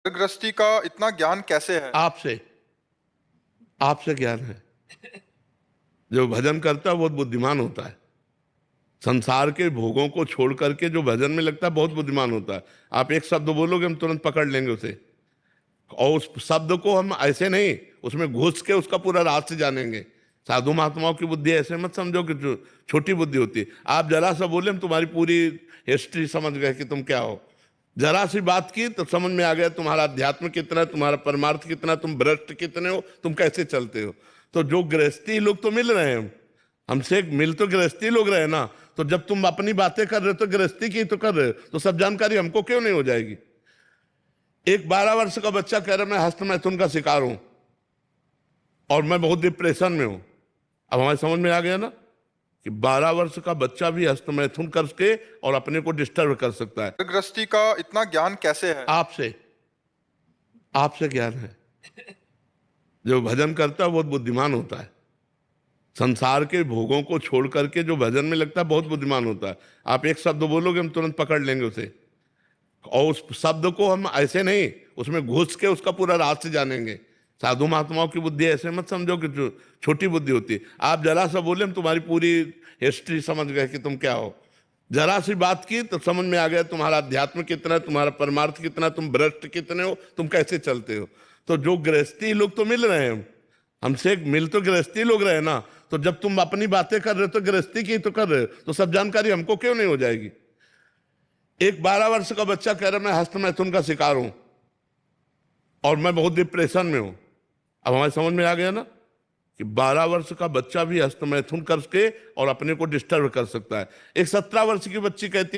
गृहस्थी का इतना ज्ञान कैसे है? आपसे आपसे ज्ञान है। जो भजन करता है बहुत बुद्धिमान होता है। संसार के भोगों को छोड़ करके जो भजन में लगता है बहुत बुद्धिमान होता है। आप एक शब्द बोलोगे हम तुरंत पकड़ लेंगे उसे, और उस शब्द को हम ऐसे नहीं, उसमें घुस के उसका पूरा रहस्य जानेंगे। साधु महात्माओं की बुद्धि ऐसे मत समझो कि जो छोटी बुद्धि होती है। आप जरा सा बोले हम तुम्हारी पूरी हिस्ट्री समझ गए कि तुम क्या हो। जरा सी बात की तो समझ में आ गया तुम्हारा अध्यात्म कितना है, तुम्हारा परमार्थ कितना, तुम भ्रष्ट कितने हो, तुम कैसे चलते हो। तो जो गृहस्थी लोग तो मिल रहे हैं हमसे, मिल तो गृहस्थी लोग रहे ना। तो जब तुम अपनी बातें कर रहे हो तो गृहस्थी की तो कर रहे हो, तो सब जानकारी हमको क्यों नहीं हो जाएगी। एक 12 वर्ष का बच्चा कह रहा है मैं हस्त मैथुन का शिकार हूं और मैं बहुत डिप्रेशन में हूं। अब हमारे समझ में आ गया ना कि 12 वर्ष का बच्चा भी हस्त मैथुन करके और अपने को डिस्टर्ब कर सकता है। गृहस्थी का इतना ज्ञान कैसे है? आपसे आपसे ज्ञान है। जो भजन करता है बहुत बुद्धिमान होता है। संसार के भोगों को छोड़ करके जो भजन में लगता है बहुत बुद्धिमान होता है। आप एक शब्द बोलोगे हम तुरंत पकड़ लेंगे उसे, और उस शब्द को हम ऐसे नहीं, उसमें घुस के उसका पूरा रहस्य जानेंगे। साधु महात्माओं की बुद्धि ऐसे मत समझो कि जो छोटी बुद्धि होती है। आप जरा सा बोले हम तुम्हारी पूरी हिस्ट्री समझ गए कि तुम क्या हो। जरा सी बात की तो समझ में आ गया तुम्हारा अध्यात्म कितना है, तुम्हारा परमार्थ कितना, तुम भ्रष्ट कितने हो, तुम कैसे चलते हो। तो जो गृहस्थी लोग तो मिल रहे हैं हमसे, मिल तो गृहस्थी लोग रहे ना। तो जब तुम अपनी बातें कर रहे हो तो गृहस्थी की तो कर रहे हो, तो सब जानकारी हमको क्यों नहीं हो जाएगी। एक 12 वर्ष का बच्चा कह रहा है मैं हस्त मैथुन का शिकार हूं और मैं बहुत डिप्रेशन में हूं। अब हमारे समझ में आ गया ना कि 12 वर्ष का बच्चा भी हस्त मैथुन करके और अपने को डिस्टर्ब कर सकता है। एक 17 वर्ष की बच्ची कहती